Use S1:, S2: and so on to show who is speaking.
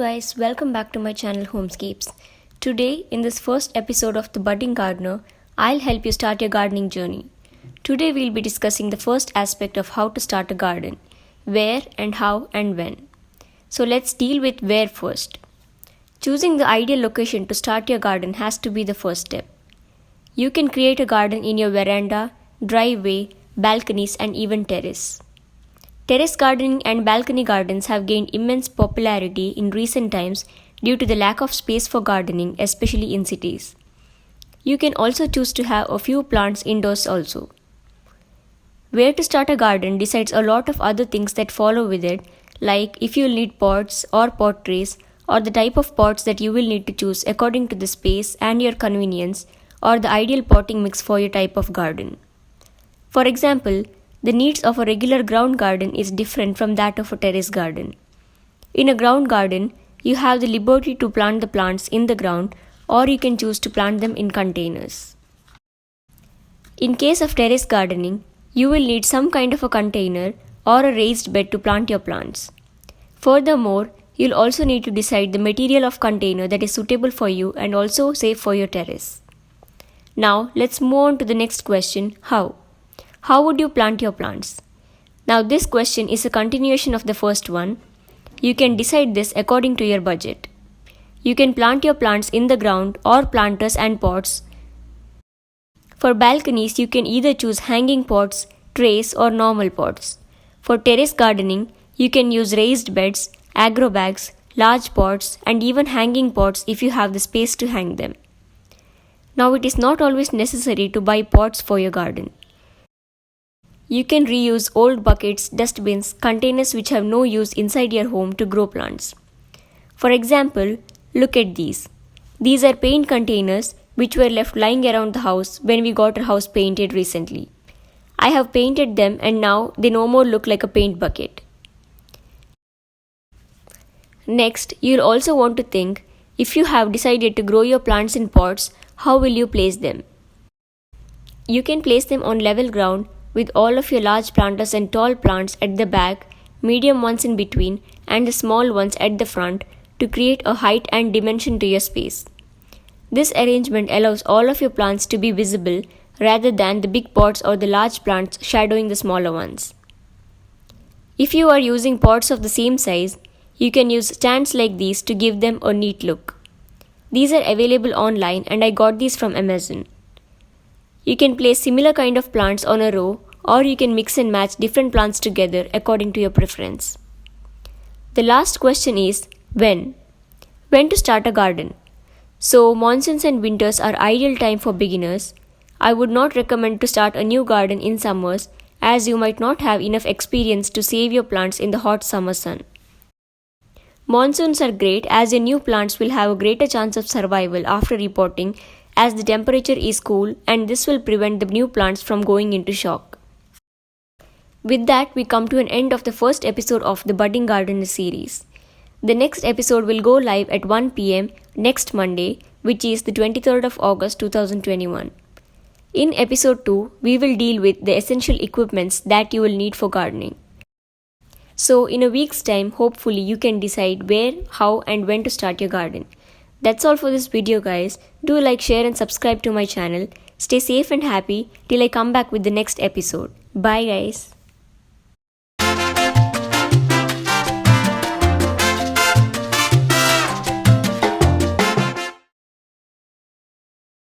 S1: guys, welcome back to my channel Homescapes. Today, in this first episode of The Budding Gardener, I'll help you start your gardening journey. Today we'll be discussing the first aspect of how to start a garden, where and how and when. So let's deal with where first. Choosing the ideal location to start your garden has to be the first step. You can create a garden in your veranda, driveway, balconies and even terrace. Terrace gardening and balcony gardens have gained immense popularity in recent times due to the lack of space for gardening, especially in cities. You can also choose to have a few plants indoors also. Where to start a garden decides a lot of other things that follow with it, like if you'll need pots or pot trays, or the type of pots that you will need to choose according to the space and your convenience, or the ideal potting mix for your type of garden. For example, the needs of a regular ground garden is different from that of a terrace garden. In a ground garden, you have the liberty to plant the plants in the ground, or you can choose to plant them in containers. In case of terrace gardening, you will need some kind of a container or a raised bed to plant your plants. Furthermore, you'll also need to decide the material of container that is suitable for you and also safe for your terrace. Now, let's move on to the next question, how? How would you plant your plants? Now this question is a continuation of the first one. You can decide this according to your budget. You can plant your plants in the ground or planters and pots. For balconies, you can either choose hanging pots, trays or normal pots. For terrace gardening, you can use raised beds, agro bags, large pots and even hanging pots if you have the space to hang them. Now it is not always necessary to buy pots for your garden. You can reuse old buckets, dustbins, containers which have no use inside your home to grow plants. For example, look at these. These are paint containers which were left lying around the house when we got our house painted recently. I have painted them and now they no more look like a paint bucket. Next, you'll also want to think, if you have decided to grow your plants in pots, how will you place them? You can place them on level ground with all of your large planters and tall plants at the back, medium ones in between, and the small ones at the front to create a height and dimension to your space. This arrangement allows all of your plants to be visible rather than the big pots or the large plants shadowing the smaller ones. If you are using pots of the same size, you can use stands like these to give them a neat look. These are available online and I got these from Amazon. You can place similar kind of plants on a row, or you can mix and match different plants together according to your preference. The last question is when? When to start a garden? So monsoons and winters are ideal time for beginners. I would not recommend to start a new garden in summers as you might not have enough experience to save your plants in the hot summer sun. Monsoons are great as your new plants will have a greater chance of survival after repotting as the temperature is cool and this will prevent the new plants from going into shock. With that, we come to an end of the first episode of the Budding Gardener series. The next episode will go live at 1 p.m. next Monday, which is the 23rd of August 2021. In episode 2, we will deal with the essential equipments that you will need for gardening. So in a week's time, hopefully you can decide where, how and when to start your garden. That's all for this video guys. Do like, share and subscribe to my channel. Stay safe and happy till I come back with the next episode. Bye guys.